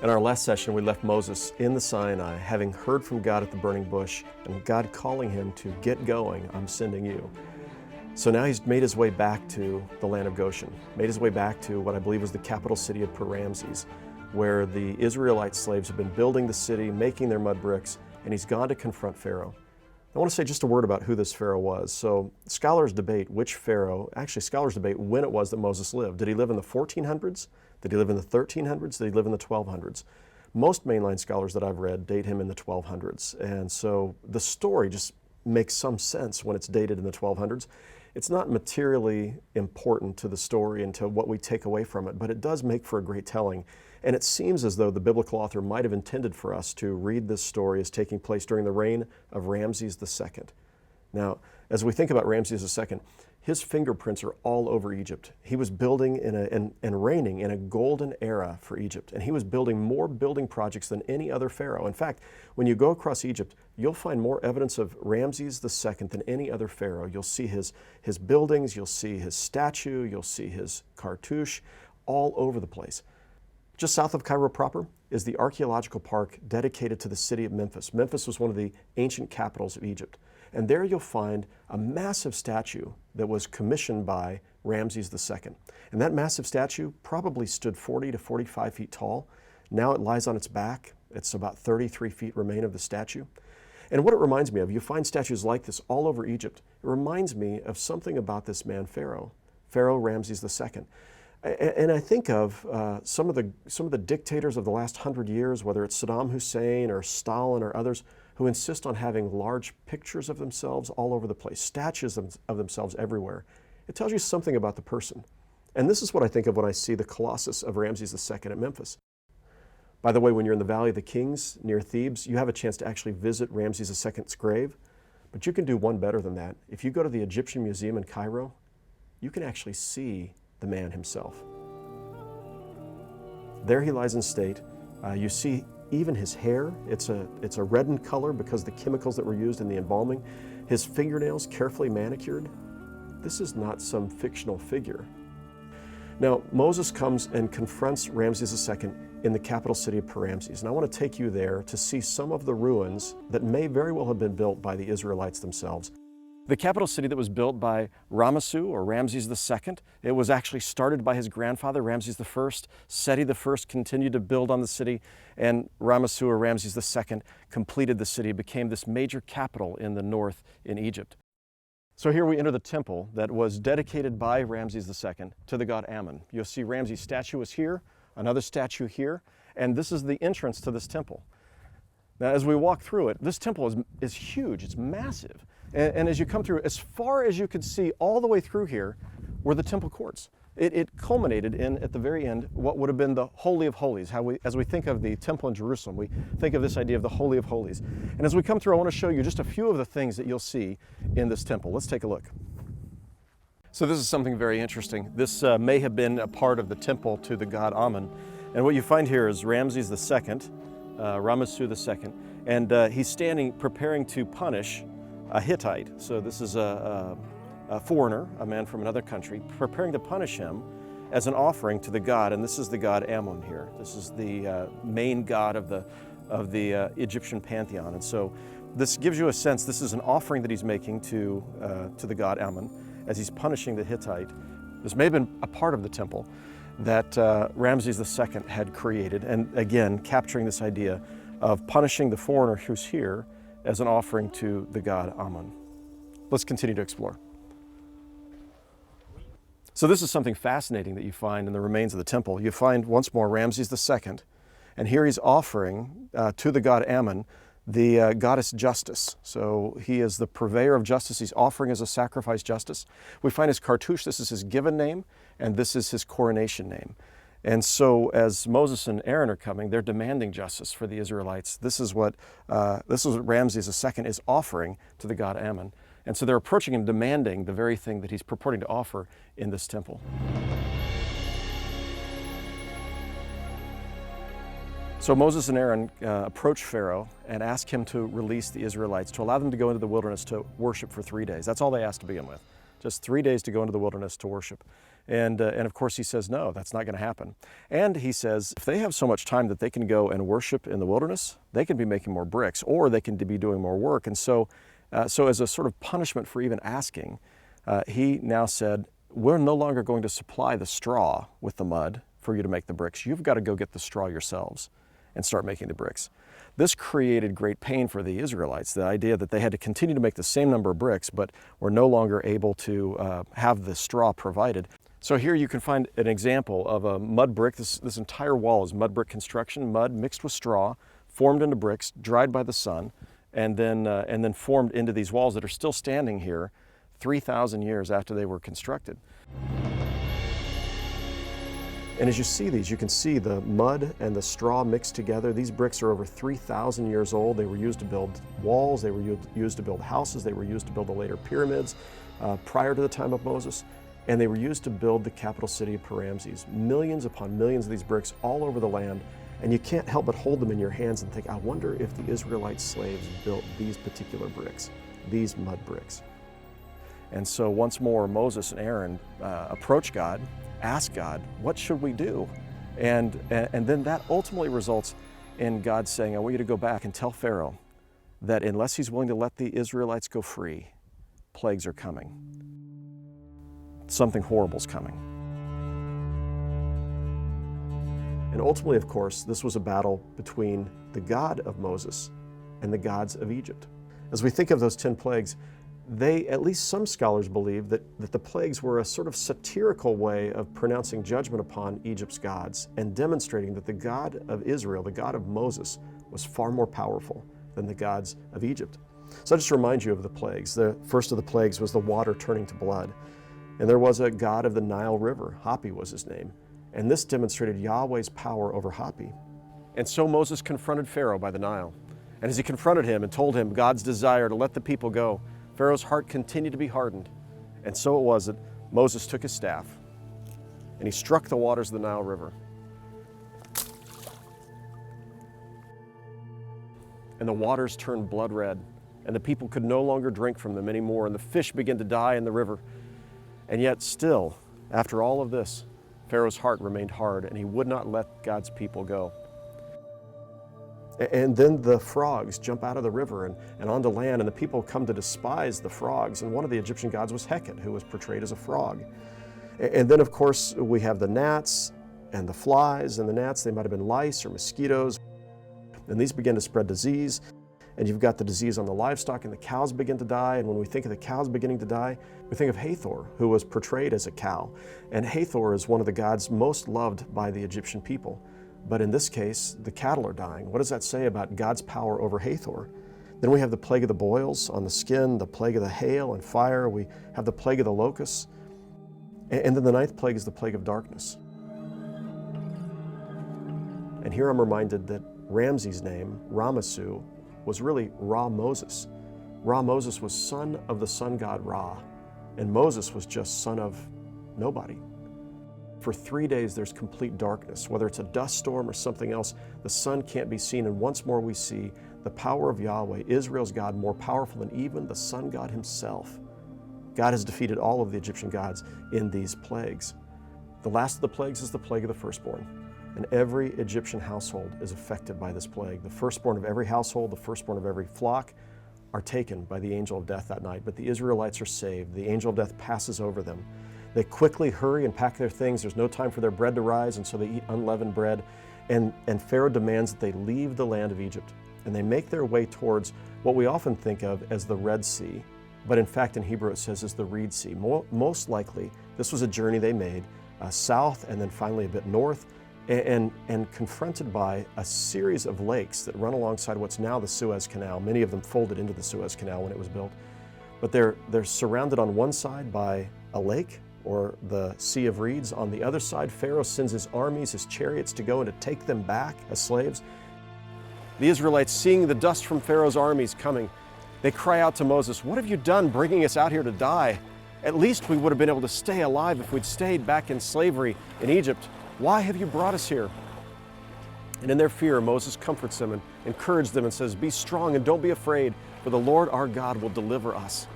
In our last session, we left Moses in the Sinai, having heard from God at the burning bush, and God calling him to get going, I'm sending you. So now he's made his way back to the land of Goshen, made his way back to what I believe was the capital city of Per-Ramses, where the Israelite slaves have been building the city, making their mud bricks, and he's gone to confront Pharaoh. I want to say just a word about who this Pharaoh was. So scholars debate which Pharaoh, actually scholars debate when it was that Moses lived. Did he live in the 1400s? Did he live in the 1300s? Did he live in the 1200s? Most mainline scholars that I've read date him in the 1200s. And so the story just makes some sense when it's dated in the 1200s. It's not materially important to the story and to what we take away from it, but it does make for a great telling. And it seems as though the biblical author might have intended for us to read this story as taking place during the reign of Ramses II. Now, as we think about Ramses II, his fingerprints are all over Egypt. He was building and reigning in a golden era for Egypt, and he was building more building projects than any other pharaoh. In fact, when you go across Egypt, you'll find more evidence of Ramses II than any other pharaoh. You'll see his buildings, you'll see his statue, you'll see his cartouche all over the place. Just south of Cairo proper is the archaeological park dedicated to the city of Memphis. Memphis was one of the ancient capitals of Egypt. And there you'll find a massive statue that was commissioned by Ramses II. And that massive statue probably stood 40 to 45 feet tall. Now it lies on its back. It's about 33 feet remain of the statue. And what it reminds me of, you find statues like this all over Egypt. It reminds me of something about this man, Pharaoh Ramses II. And I think of some of the dictators of the last 100 years, whether it's Saddam Hussein or Stalin or others, who insist on having large pictures of themselves all over the place, statues of themselves everywhere. It tells you something about the person. And this is what I think of when I see the Colossus of Ramses II at Memphis. By the way, when you're in the Valley of the Kings near Thebes, you have a chance to actually visit Ramses II's grave. But you can do one better than that. If you go to the Egyptian Museum in Cairo, you can actually see the man himself. There he lies in state. You see even his hair, it's a reddened color because of the chemicals that were used in the embalming. His fingernails carefully manicured. This is not some fictional figure. Now, Moses comes and confronts Ramses II in the capital city of Per-Ramses. And I want to take you there to see some of the ruins that may very well have been built by the Israelites themselves. The capital city that was built by Ramessu, or Ramses II, it was actually started by his grandfather, Ramses I. Seti I continued to build on the city, and Ramessu, or Ramses II, completed the city, became this major capital in the north in Egypt. So here we enter the temple that was dedicated by Ramses II to the god Ammon. You'll see Ramses' statue is here, another statue here, and this is the entrance to this temple. Now, as we walk through it, this temple is huge, it's massive. And as you come through, as far as you could see all the way through here were the temple courts. It culminated in, at the very end, what would have been the Holy of Holies. As we think of the temple in Jerusalem, we think of this idea of the Holy of Holies. And as we come through, I want to show you just a few of the things that you'll see in this temple. Let's take a look. So this is something very interesting. This may have been a part of the temple to the god Ammon. And what you find here is Ramses II, Ramessu II, and he's standing preparing to punish a Hittite. So this is a foreigner, a man from another country, preparing to punish him as an offering to the god, and this is the god Ammon here. This is the main god of the Egyptian pantheon, and so this gives you a sense this is an offering that he's making to the god Ammon as he's punishing the Hittite. This may have been a part of the temple that Ramses II had created, and again capturing this idea of punishing the foreigner who's here as an offering to the god Ammon. Let's continue to explore. So this is something fascinating that you find in the remains of the temple. You find once more Ramses II, and here he's offering to the god Ammon the goddess Justice. So he is the purveyor of justice. He's offering as a sacrifice justice. We find his cartouche, this is his given name, and this is his coronation name. And so as Moses and Aaron are coming, they're demanding justice for the Israelites. This is what Ramses II is offering to the god Ammon. And so they're approaching him demanding the very thing that he's purporting to offer in this temple. So Moses and Aaron approach Pharaoh and ask him to release the Israelites, to allow them to go into the wilderness to worship for 3 days. That's all they asked to begin with. Just 3 days to go into the wilderness to worship. And of course he says, no, that's not going to happen. And he says, if they have so much time that they can go and worship in the wilderness, they can be making more bricks, or they can be doing more work. And so as a sort of punishment for even asking, he now said, we're no longer going to supply the straw with the mud for you to make the bricks. You've got to go get the straw yourselves and start making the bricks. This created great pain for the Israelites, the idea that they had to continue to make the same number of bricks, but were no longer able to have the straw provided. So here you can find an example of a mud brick. This entire wall is mud brick construction, mud mixed with straw, formed into bricks, dried by the sun, and then formed into these walls that are still standing here 3,000 years after they were constructed. And as you see these, you can see the mud and the straw mixed together. These bricks are over 3,000 years old. They were used to build walls, they were used to build houses, they were used to build the later pyramids prior to the time of Moses. And they were used to build the capital city of Ramses. Millions upon millions of these bricks all over the land. And you can't help but hold them in your hands and think, I wonder if the Israelite slaves built these particular bricks, these mud bricks. And so once more, Moses and Aaron approach God, ask God, what should we do? And then that ultimately results in God saying, I want you to go back and tell Pharaoh that unless he's willing to let the Israelites go free, plagues are coming. Something horrible's coming. And ultimately, of course, this was a battle between the God of Moses and the gods of Egypt. As we think of those 10 plagues, at least some scholars believe that the plagues were a sort of satirical way of pronouncing judgment upon Egypt's gods and demonstrating that the God of Israel, the God of Moses, was far more powerful than the gods of Egypt. So I'll just remind you of the plagues. The first of the plagues was the water turning to blood. And there was a god of the Nile River, Hapi was his name. And this demonstrated Yahweh's power over Hapi. And so Moses confronted Pharaoh by the Nile. And as he confronted him and told him God's desire to let the people go, Pharaoh's heart continued to be hardened. And so it was that Moses took his staff and he struck the waters of the Nile River. And the waters turned blood red, and the people could no longer drink from them anymore, and the fish began to die in the river. And yet still, after all of this, Pharaoh's heart remained hard, and he would not let God's people go. And then the frogs jump out of the river and onto land, and the people come to despise the frogs. And one of the Egyptian gods was Heket, who was portrayed as a frog. And then, of course, we have the gnats and the flies. And the gnats, they might have been lice or mosquitoes. And these begin to spread disease. And you've got the disease on the livestock, and the cows begin to die. And when we think of the cows beginning to die, we think of Hathor, who was portrayed as a cow. And Hathor is one of the gods most loved by the Egyptian people. But in this case, the cattle are dying. What does that say about God's power over Hathor? Then we have the plague of the boils on the skin, the plague of the hail and fire. We have the plague of the locusts. And then the ninth plague is the plague of darkness. And here I'm reminded that Ramses' name, Ramasu, was really Ra-Moses. Ra-Moses was son of the sun god Ra, and Moses was just son of nobody. For 3 days there's complete darkness. Whether it's a dust storm or something else, the sun can't be seen, and once more we see the power of Yahweh, Israel's God, more powerful than even the sun god himself. God has defeated all of the Egyptian gods in these plagues. The last of the plagues is the plague of the firstborn. And every Egyptian household is affected by this plague. The firstborn of every household, the firstborn of every flock are taken by the angel of death that night. But the Israelites are saved. The angel of death passes over them. They quickly hurry and pack their things. There's no time for their bread to rise, and so they eat unleavened bread. And Pharaoh demands that they leave the land of Egypt. And they make their way towards what we often think of as the Red Sea. But in fact, in Hebrew it says is the Reed Sea. Most likely, this was a journey they made south and then finally a bit north, and confronted by a series of lakes that run alongside what's now the Suez Canal. Many of them folded into the Suez Canal when it was built. But they're surrounded on one side by a lake, or the Sea of Reeds. On the other side, Pharaoh sends his armies, his chariots, to go and to take them back as slaves. The Israelites, seeing the dust from Pharaoh's armies coming, they cry out to Moses, "What have you done bringing us out here to die? At least we would have been able to stay alive if we'd stayed back in slavery in Egypt. Why have you brought us here?" And in their fear, Moses comforts them and encourages them and says, "Be strong and don't be afraid, for the Lord our God will deliver us."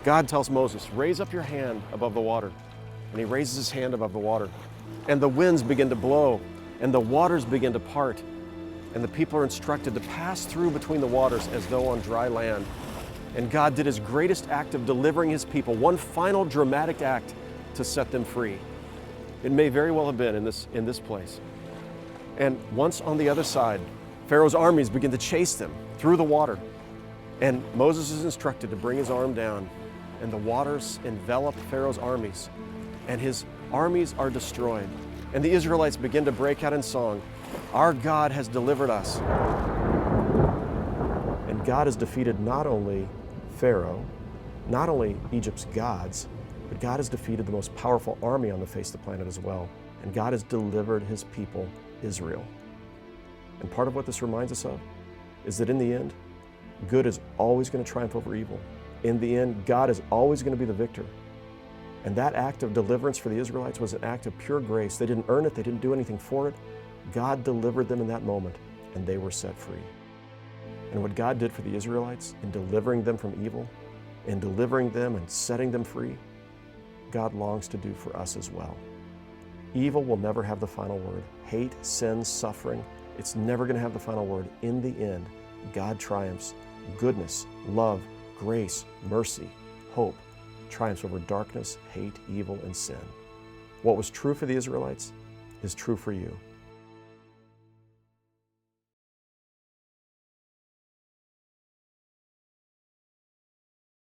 God tells Moses, "Raise up your hand above the water." And he raises his hand above the water. And the winds begin to blow, and the waters begin to part. And the people are instructed to pass through between the waters as though on dry land. And God did his greatest act of delivering his people, one final dramatic act to set them free. It may very well have been in this place. And once on the other side, Pharaoh's armies begin to chase them through the water. And Moses is instructed to bring his arm down, and the waters envelop Pharaoh's armies, and his armies are destroyed. And the Israelites begin to break out in song, "Our God has delivered us." And God has defeated not only Pharaoh, not only Egypt's gods, but God has defeated the most powerful army on the face of the planet as well. And God has delivered his people, Israel. And part of what this reminds us of is that in the end, good is always going to triumph over evil. In the end, God is always going to be the victor. And that act of deliverance for the Israelites was an act of pure grace. They didn't earn it, they didn't do anything for it. God delivered them in that moment, and they were set free. And what God did for the Israelites in delivering them from evil, in delivering them and setting them free, God longs to do for us as well. Evil will never have the final word. Hate, sin, suffering, it's never going to have the final word. In the end, God triumphs. Goodness, love, grace, mercy, hope triumphs over darkness, hate, evil, and sin. What was true for the Israelites is true for you.